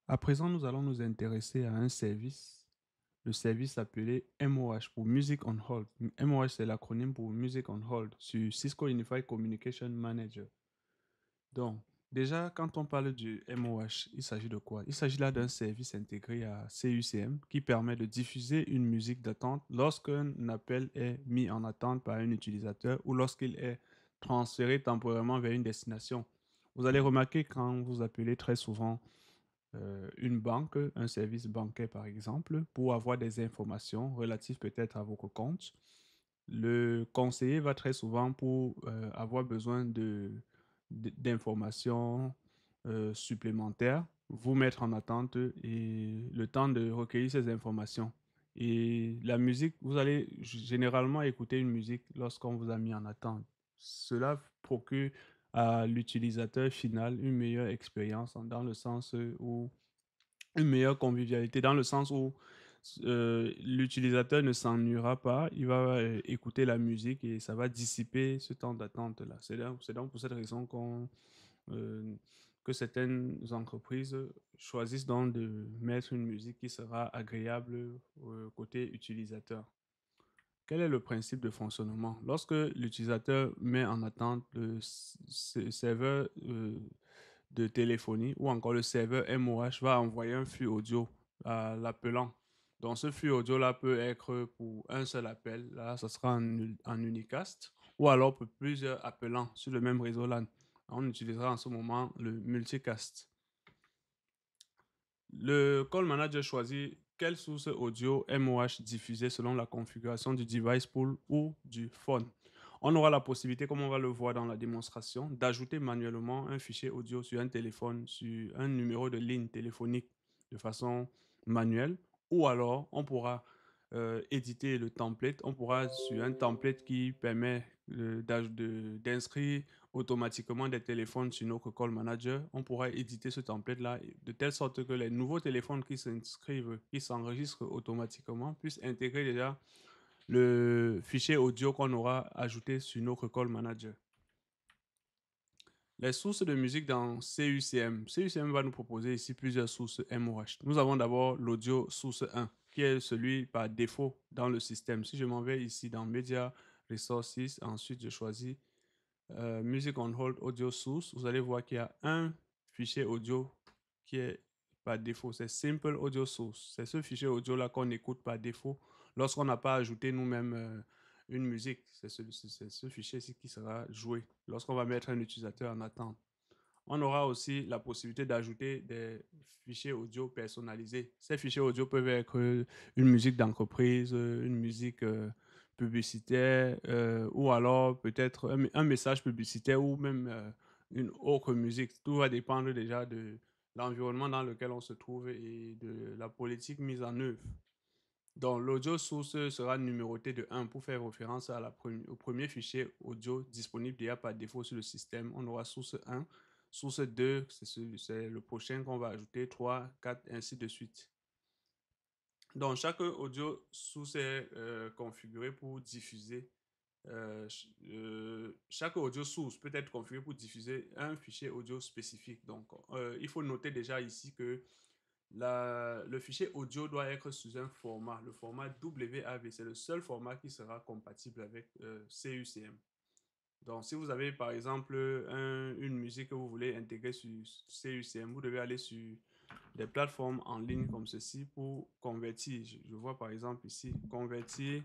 À présent, nous allons nous intéresser à un service, le service appelé MOH pour Music on Hold. MOH, c'est l'acronyme pour Music on Hold sur Cisco Unified Communication Manager. Donc, déjà, quand on parle du MOH, il s'agit de quoi? Il s'agit là d'un service intégré à CUCM qui permet de diffuser une musique d'attente lorsqu'un appel est mis en attente par un utilisateur ou lorsqu'il est transféré temporairement vers une destination. Vous allez remarquer quand vous appelez très souvent une banque, un service bancaire par exemple, pour avoir des informations relatives peut-être à votre compte. Le conseiller va très souvent pour avoir besoin d'informations supplémentaires, vous mettre en attente et le temps de recueillir ces informations. Et la musique, vous allez généralement écouter une musique lorsqu'on vous a mis en attente. Cela procure à l'utilisateur final une meilleure expérience dans le sens où une meilleure convivialité dans le sens où l'utilisateur ne s'ennuiera pas, il va écouter la musique et ça va dissiper ce temps d'attente-là. C'est donc pour cette raison euh, que certaines entreprises choisissent donc de mettre une musique qui sera agréable côté utilisateur. Quel est le principe de fonctionnement? Lorsque l'utilisateur met en attente le serveur de téléphonie ou encore le serveur MOH va envoyer un flux audio à l'appelant. Donc, ce flux audio-là peut être pour un seul appel. Là, ça sera en unicast ou alors pour plusieurs appelants sur le même réseau LAN. On utilisera en ce moment le multicast. Le call manager choisit quelle source audio MOH diffuser selon la configuration du device pool ou du phone. On aura la possibilité, comme on va le voir dans la démonstration, d'ajouter manuellement un fichier audio sur un téléphone, sur un numéro de ligne téléphonique de façon manuelle, ou alors on pourra éditer le template. On pourra, sur un template qui permet d'inscrire automatiquement des téléphones sur notre call manager, on pourra éditer ce template-là de telle sorte que les nouveaux téléphones qui s'inscrivent, qui s'enregistrent automatiquement, puissent intégrer déjà le fichier audio qu'on aura ajouté sur notre call manager. Les sources de musique dans CUCM. CUCM va nous proposer ici plusieurs sources MOH. Nous avons d'abord l'audio source 1, qui est celui par défaut dans le système. Si je m'en vais ici dans Media Resources, ensuite je choisis Music on Hold Audio Source, vous allez voir qu'il y a un fichier audio qui est par défaut. C'est Simple Audio Source. C'est ce fichier audio-là qu'on écoute par défaut lorsqu'on n'a pas ajouté nous-mêmes une musique. C'est ce fichier-ci qui sera joué lorsqu'on va mettre un utilisateur en attente. On aura aussi la possibilité d'ajouter des fichiers audio personnalisés. Ces fichiers audio peuvent être une musique d'entreprise, une musique publicitaire, ou alors peut-être un message publicitaire ou même une autre musique. Tout va dépendre déjà de l'environnement dans lequel on se trouve et de la politique mise en œuvre. Donc, l'audio source sera numéroté de 1 pour faire référence au premier fichier audio disponible déjà par défaut sur le système. On aura source 1, source 2, c'est le prochain qu'on va ajouter, 3, 4, ainsi de suite. Donc, chaque audio source est configuré pour diffuser. Chaque audio source peut être configuré pour diffuser un fichier audio spécifique. Donc, il faut noter déjà ici que le fichier audio doit être sous un format, le format WAV. C'est le seul format qui sera compatible avec CUCM. Donc, si vous avez par exemple une musique que vous voulez intégrer sur CUCM, vous devez aller sur des plateformes en ligne comme ceci pour convertir. Je vois par exemple ici, convertir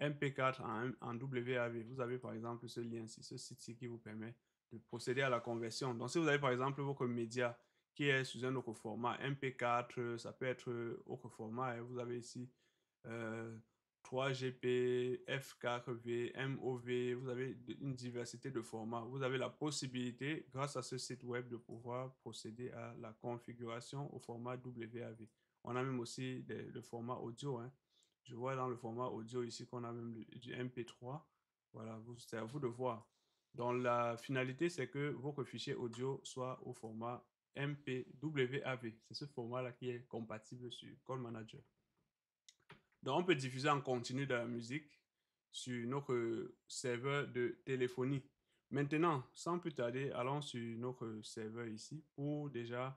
MP4 en WAV. Vous avez par exemple ce lien-ci, ce site-ci qui vous permet de procéder à la conversion. Donc, si vous avez par exemple votre média qui est sous un autre format, MP4, ça peut être autre format. Et vous avez ici euh, 3GP, F4V, MOV, vous avez une diversité de formats. Vous avez la possibilité, grâce à ce site web, de pouvoir procéder à la configuration au format WAV. On a même aussi le format audio, hein. Je vois dans le format audio ici qu'on a même du MP3. Voilà, c'est à vous de voir. Donc, la finalité, c'est que votre fichier audio soit au format MPWAV. C'est ce format-là qui est compatible sur Call Manager. Donc, on peut diffuser en continu de la musique sur notre serveur de téléphonie. Maintenant, sans plus tarder, allons sur notre serveur ici pour déjà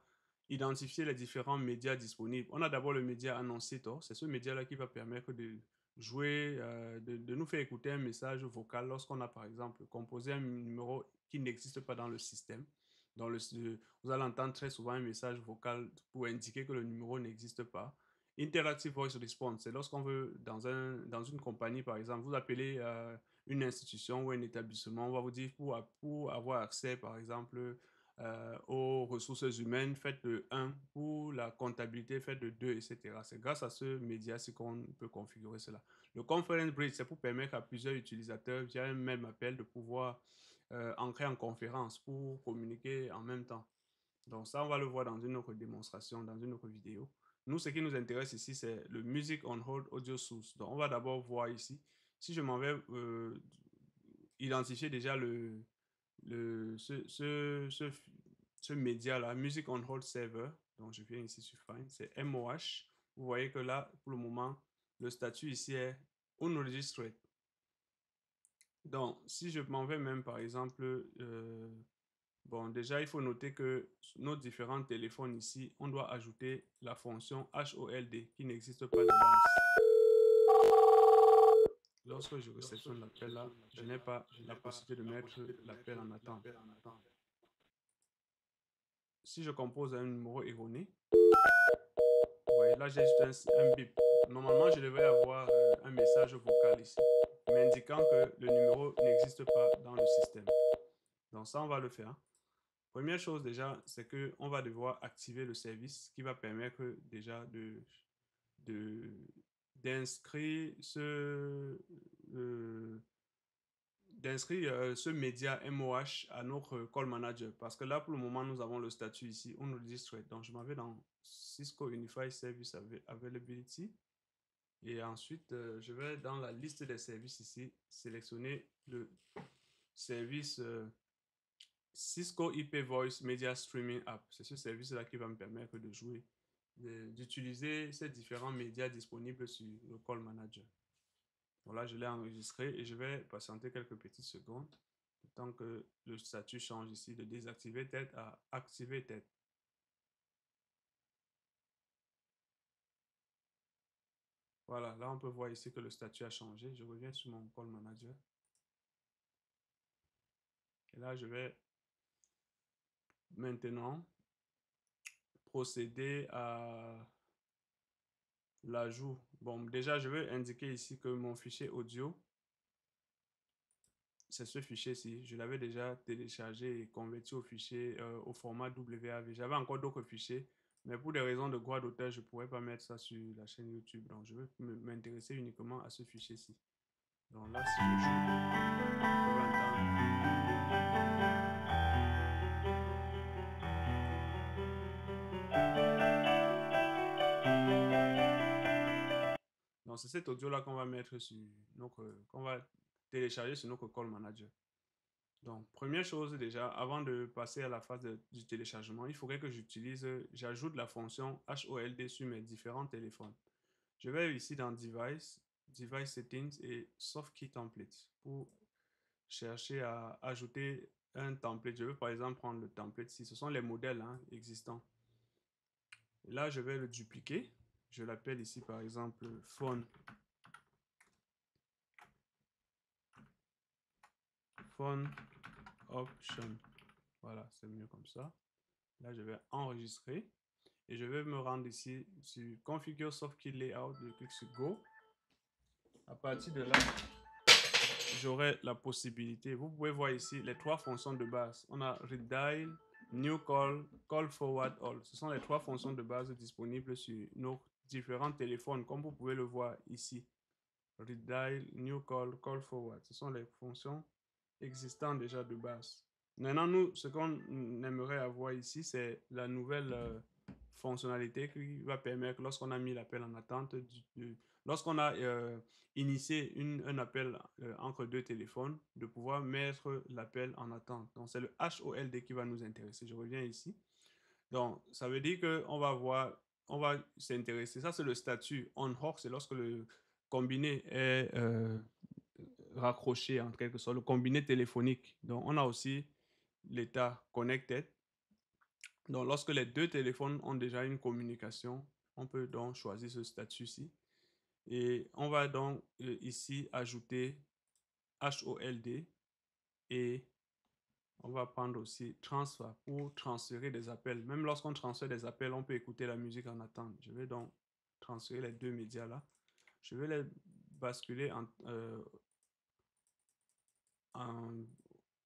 identifier les différents médias disponibles. On a d'abord le média Annonciator. C'est ce média-là qui va permettre de jouer, de nous faire écouter un message vocal lorsqu'on a, par exemple, composé un numéro qui n'existe pas dans le système. Vous allez entendre très souvent un message vocal pour indiquer que le numéro n'existe pas. Interactive Voice Response, c'est lorsqu'on veut, dans une compagnie, par exemple, vous appelez une institution ou un établissement, on va vous dire pour avoir accès, par exemple, aux ressources humaines, faites de 1, pour la comptabilité, faites de 2, etc. C'est grâce à ce média-ci qu'on peut configurer cela. Le Conference Bridge, c'est pour permettre à plusieurs utilisateurs, via un même appel, de pouvoir entrer en conférence pour communiquer en même temps. Donc ça, on va le voir dans une autre démonstration, dans une autre vidéo. Nous, ce qui nous intéresse ici, c'est le Music on Hold Audio Source. Donc on va d'abord voir ici. Si je m'en vais identifier déjà ce média-là, Music on Hold Server, donc je viens ici sur Find, c'est MOH. Vous voyez que là, pour le moment, le statut ici est Unregistered. Donc, si je m'en vais même, par exemple, bon, déjà, il faut noter que nos différents téléphones ici, on doit ajouter la fonction HOLD qui n'existe pas de base. Lorsque je réceptionne l'appel là, je n'ai pas la possibilité de mettre l'appel en attente. Si je compose un numéro erroné, vous voyez, là j'ai juste un bip. Normalement, je devrais avoir un message vocal ici, m'indiquant que le numéro n'existe pas dans le système. Donc ça, on va le faire. Première chose déjà, c'est qu'on va devoir activer le service qui va permettre déjà d'inscrire ce média MOH à notre call manager. Parce que là, pour le moment, nous avons le statut ici, on registre. Donc, je m'en vais dans Cisco Unified Service Availability. Et ensuite, je vais dans la liste des services ici, sélectionner le service Cisco IP Voice Media Streaming App. C'est ce service-là qui va me permettre de jouer, d'utiliser ces différents médias disponibles sur le Call Manager. Donc là, je l'ai enregistré et je vais patienter quelques petites secondes, tant que le statut change ici de désactiver tête à activer tête. Voilà, là on peut voir ici que le statut a changé. Je reviens sur mon Call Manager. Et là, je vais maintenant procéder à l'ajout. Bon, déjà, je vais indiquer ici que mon fichier audio, c'est ce fichier-ci. Je l'avais déjà téléchargé et converti au fichier, au format WAV. J'avais encore d'autres fichiers, mais pour des raisons de droit d'auteur, je ne pourrais pas mettre ça sur la chaîne YouTube. Donc, je vais m'intéresser uniquement à ce fichier-ci. Donc là, si je joue, vous pouvez entendre. Donc, c'est cet audio-là qu'on va mettre sur qu'on va télécharger sur notre Call Manager. Donc, première chose déjà, avant de passer à la phase du téléchargement, il faudrait que j'ajoute la fonction HOLD sur mes différents téléphones. Je vais ici dans Device, Device Settings et Soft Key Templates pour chercher à ajouter un template. Je veux par exemple prendre le template ici. Ce sont les modèles existants. Et là, je vais le dupliquer. Je l'appelle ici par exemple Phone Option. Voilà, c'est mieux comme ça. Là, je vais enregistrer et je vais me rendre ici sur Configure Soft Key Layout. Je clique sur Go. À partir de là, j'aurai la possibilité. Vous pouvez voir ici les trois fonctions de base. On a Read Dial, New Call, Call Forward All. Ce sont les trois fonctions de base disponibles sur nos différents téléphones, comme vous pouvez le voir ici. Read Dial, New Call, Call Forward. Ce sont les fonctions existantes déjà de base. Maintenant, nous, ce qu'on aimerait avoir ici, c'est la nouvelle fonctionnalité qui va permettre, lorsqu'on a mis l'appel en attente, lorsqu'on a initié un appel entre deux téléphones, de pouvoir mettre l'appel en attente. Donc, c'est le HOLD qui va nous intéresser. Je reviens ici. Donc, ça veut dire qu'on va voir, on va s'intéresser. Ça, c'est le statut on-off, c'est lorsque le combiné est raccroché en quelque sorte, le combiné téléphonique. Donc, on a aussi l'état connected. Donc, lorsque les deux téléphones ont déjà une communication, on peut donc choisir ce statut-ci. Et on va donc ici ajouter HOLD et on va prendre aussi transfer pour transférer des appels. Même lorsqu'on transfère des appels, on peut écouter la musique en attente. Je vais donc transférer les deux médias là. Je vais les basculer en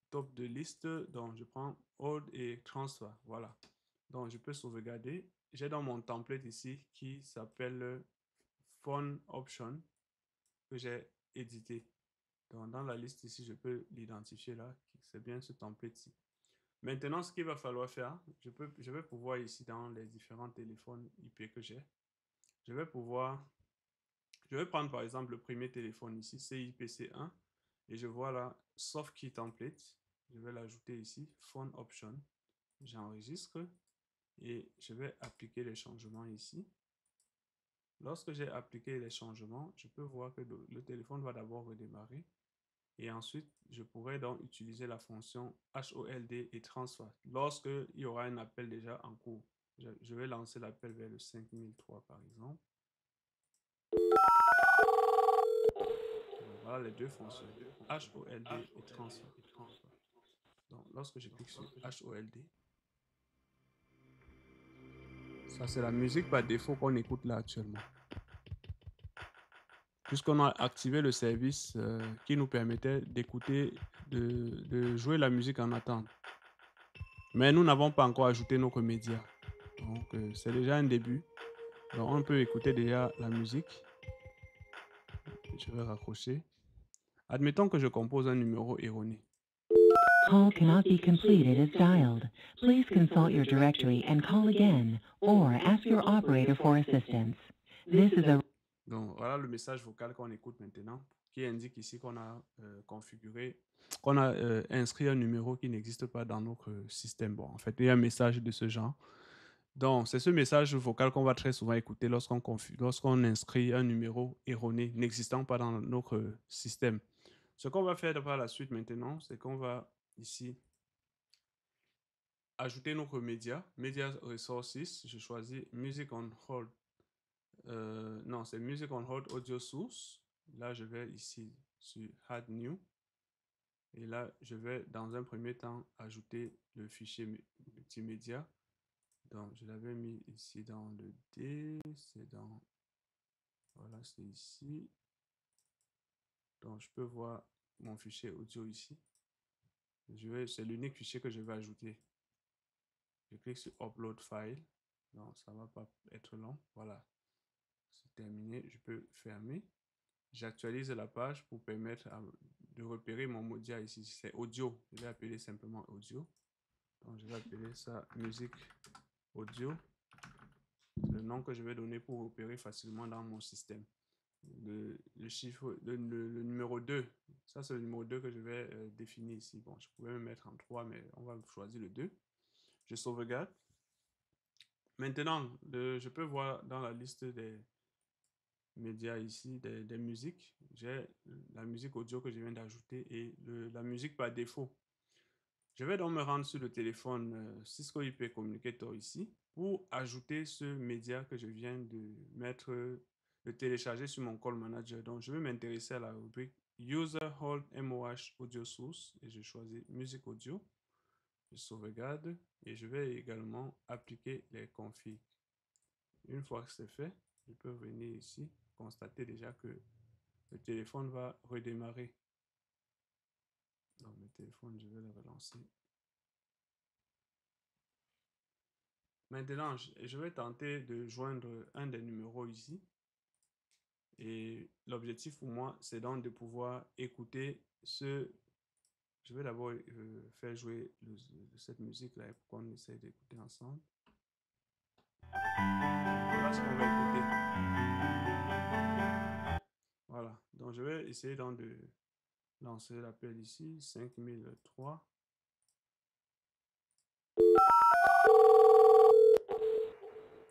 top de liste. Donc, je prends Hold et Transfer. Voilà. Donc, je peux sauvegarder. J'ai dans mon template ici qui s'appelle Phone Option que j'ai édité. Donc, dans la liste ici, je peux l'identifier là. C'est bien ce template-ci. Maintenant, ce qu'il va falloir faire, je vais pouvoir ici dans les différents téléphones IP que j'ai, je vais pouvoir, je vais prendre par exemple le premier téléphone ici, CIPC1, et je vois là, Soft Key Template. Je vais l'ajouter ici, Phone Option. J'enregistre et je vais appliquer les changements ici. Lorsque j'ai appliqué les changements, je peux voir que le téléphone va d'abord redémarrer. Et ensuite, je pourrais donc utiliser la fonction HOLD et transfert lorsqu'il y aura un appel déjà en cours. Je vais lancer l'appel vers le 5003 par exemple. Voilà les deux fonctions, HOLD et transfert. Donc, lorsque je clique sur HOLD, ça c'est la musique par défaut qu'on écoute là actuellement. Puisqu'on a activé le service qui nous permettait d'écouter, de jouer la musique en attente. Mais nous n'avons pas encore ajouté notre média. Donc, c'est déjà un début. Donc, on peut écouter déjà la musique. Je vais raccrocher. Admettons que je compose un numéro erroné. Call cannot be completed as dialed. Please consult your directory and call again, or ask your operator for assistance. This is a... Donc, voilà le message vocal qu'on écoute maintenant, qui indique ici qu'on a configuré, qu'on a inscrit un numéro qui n'existe pas dans notre système. Bon, en fait, il y a un message de ce genre. Donc, c'est ce message vocal qu'on va très souvent écouter lorsqu'on inscrit un numéro erroné n'existant pas dans notre système. Ce qu'on va faire par la suite maintenant, c'est qu'on va ici ajouter notre média, Media Resources. Je choisis Music on Hold. Non, c'est Music on Hold Audio Source. Là, je vais ici sur Add New. Et là, je vais dans un premier temps ajouter le fichier multimédia. Donc, je l'avais mis ici dans le D, c'est dans, voilà, c'est ici. Donc, je peux voir mon fichier audio ici. C'est l'unique fichier que je vais ajouter. Je clique sur Upload File. Non, ça ne va pas être long. Voilà, c'est terminé. Je peux fermer. J'actualise la page pour permettre de repérer mon média ici. C'est audio. Je vais appeler simplement audio. Donc, je vais appeler ça musique audio. C'est le nom que je vais donner pour opérer facilement dans mon système. Le chiffre, le numéro 2, ça c'est le numéro 2 que je vais définir ici. Bon, je pouvais me mettre en 3, mais on va choisir le 2. Je sauvegarde. Maintenant, je peux voir dans la liste des médias ici, des musiques. J'ai la musique audio que je viens d'ajouter et la musique par défaut. Je vais donc me rendre sur le téléphone Cisco IP Communicator ici pour ajouter ce média que je viens de mettre, de télécharger sur mon Call Manager. Donc, je vais m'intéresser à la rubrique User Hold MOH Audio Source et je choisis Musique Audio. Je sauvegarde et je vais également appliquer les configs. Une fois que c'est fait, je peux venir ici, constater déjà que le téléphone va redémarrer. Donc, le téléphone, je vais le relancer. Maintenant, je vais tenter de joindre un des numéros ici. Et l'objectif pour moi, c'est donc de pouvoir écouter ce... Je vais d'abord faire jouer cette musique-là pour qu'on essaie d'écouter ensemble. Voilà ce qu'on va écouter. Voilà. Donc, je vais essayer donc de lancer l'appel ici, 5003.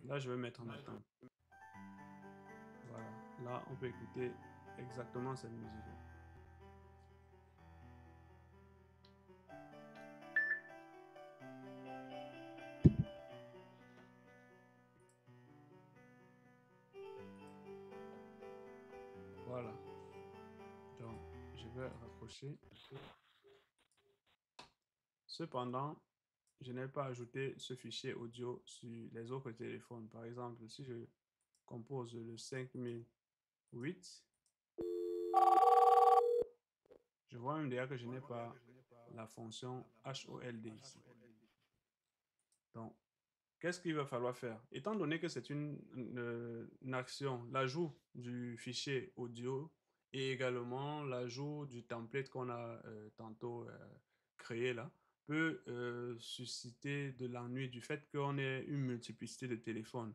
Là, je vais mettre en attente. Voilà. Là, on peut écouter exactement cette musique-là. vais raccrocher. Cependant, je n'ai pas ajouté ce fichier audio sur les autres téléphones. Par exemple, si je compose le 5008, je vois même déjà que je n'ai pas la fonction HOLD ici. Donc, qu'est-ce qu'il va falloir faire? Étant donné que c'est une action, l'ajout du fichier audio et également l'ajout du template qu'on a tantôt créé là, peut susciter de l'ennui du fait qu'on ait une multiplicité de téléphones.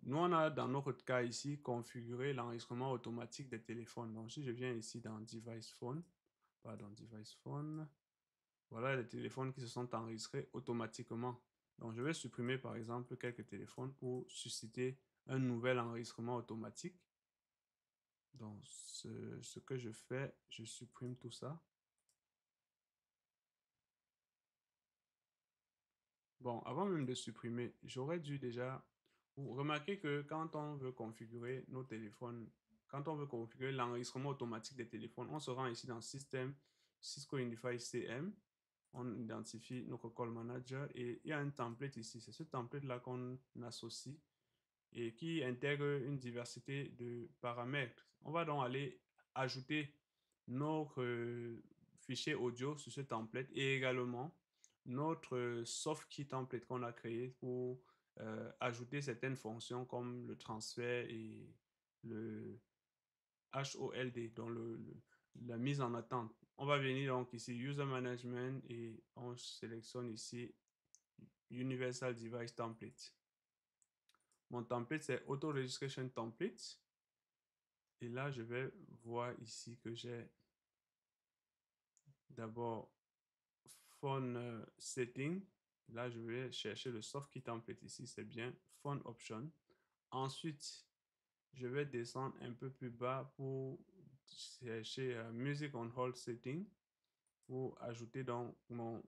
Nous, on a dans notre cas ici configuré l'enregistrement automatique des téléphones. Donc, si je viens ici dans Device Phone, pardon, Device Phone, voilà les téléphones qui se sont enregistrés automatiquement. Donc, je vais supprimer par exemple quelques téléphones pour susciter un nouvel enregistrement automatique. Donc, ce que je fais, je supprime tout ça. Bon, avant même de supprimer, j'aurais dû déjà... Vous remarquez que quand on veut configurer nos téléphones, quand on veut configurer l'enregistrement automatique des téléphones, on se rend ici dans Système, Cisco Unify CM, on identifie notre call manager et il y a un template ici. C'est ce template-là qu'on associe et qui intègre une diversité de paramètres. On va donc aller ajouter notre fichier audio sur ce template et également notre soft key template qu'on a créé pour ajouter certaines fonctions comme le transfert et le HOLD, donc la mise en attente. On va venir donc ici User Management et on sélectionne ici Universal Device Template. Mon template, c'est Auto Registration Template. Et là, je vais voir ici que j'ai d'abord Phone Setting. Là, je vais chercher le Soft Key Template ici, c'est bien Phone Option. Ensuite, je vais descendre un peu plus bas pour chercher Music on Hold Setting pour ajouter dans mon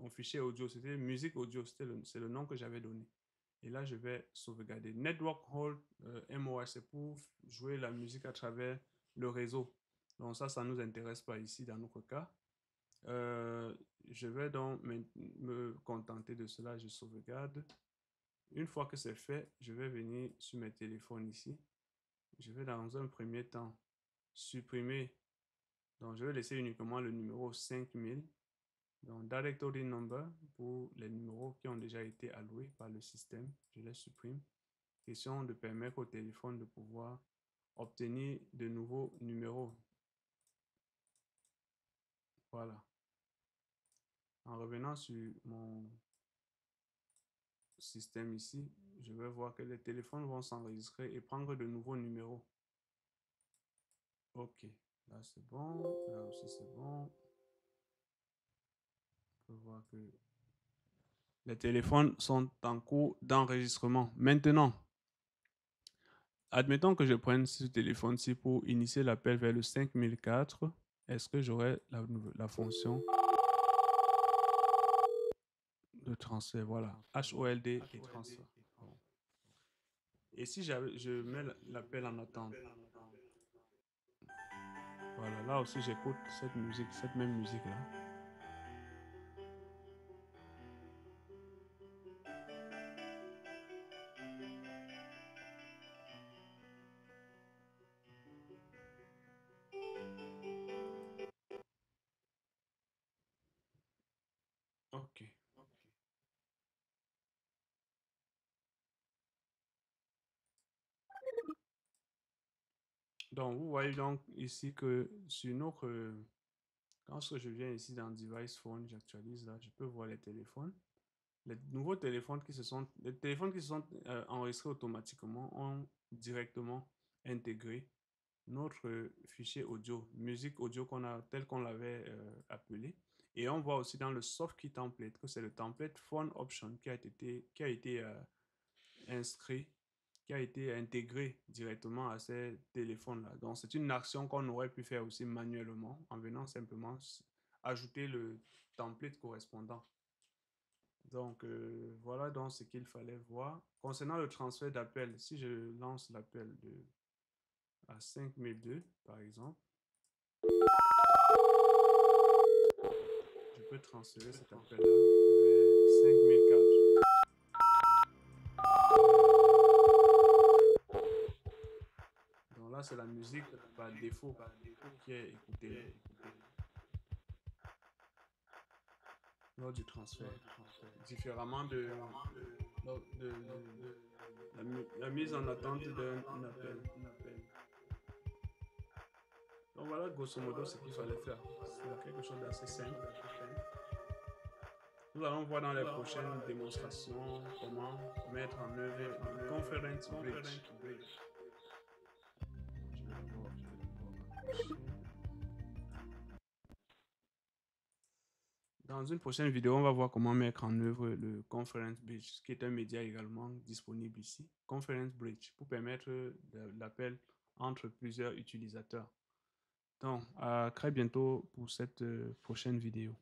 fichier audio. C'était musique audio, c'est le nom que j'avais donné. Et là, je vais sauvegarder. Network Hold MOH, c'est pour jouer la musique à travers le réseau. Donc ça ne nous intéresse pas ici dans notre cas. Je vais donc me contenter de cela. Je sauvegarde. Une fois que c'est fait, je vais venir sur mes téléphones ici. Je vais dans un premier temps supprimer. Donc je vais laisser uniquement le numéro 5000. Donc, directory number pour les numéros qui ont déjà été alloués par le système, je les supprime. Question de permettre au téléphone de pouvoir obtenir de nouveaux numéros. Voilà. En revenant sur mon système ici, je vais voir que les téléphones vont s'enregistrer et prendre de nouveaux numéros. Ok, là c'est bon, là aussi c'est bon. On peut voir que les téléphones sont en cours d'enregistrement. Maintenant, admettons que je prenne ce téléphone-ci pour initier l'appel vers le 5004. Est-ce que j'aurai la fonction de transfert? Voilà, HOLD et transfert. Bon. Et si je mets l'appel en attente? Voilà, là aussi j'écoute cette musique, cette même musique-là. Ok. Donc, vous voyez donc ici que sur notre... quand je viens ici dans Device Phone, j'actualise là, je peux voir les téléphones. Les nouveaux téléphones les téléphones qui se sont enregistrés automatiquement ont directement intégré notre fichier audio, musique audio tel qu'on l'avait appelé. Et on voit aussi dans le soft key template que c'est le template phone option qui a été inscrit, qui a été intégré directement à ces téléphones-là. Donc, c'est une action qu'on aurait pu faire aussi manuellement en venant simplement ajouter le template correspondant. Donc, voilà donc ce qu'il fallait voir. Concernant le transfert d'appel, si je lance l'appel à 5002, par exemple, Je peux transférer cet appel-là vers 5004. Donc là, c'est la musique par défaut qui est écoutée lors du transfert. Différemment de la mise en attente d'un appel. Donc voilà, grosso modo, ce qu'il fallait faire. C'est quelque chose d'assez simple. Nous allons voir dans les prochaines démonstrations comment mettre en œuvre le Conference Bridge. Je vais d'abord accrocher. Dans une prochaine vidéo, on va voir comment mettre en œuvre le Conference Bridge, qui est un média également disponible ici. Conference Bridge, pour permettre l'appel entre plusieurs utilisateurs. Donc, à très bientôt pour cette prochaine vidéo.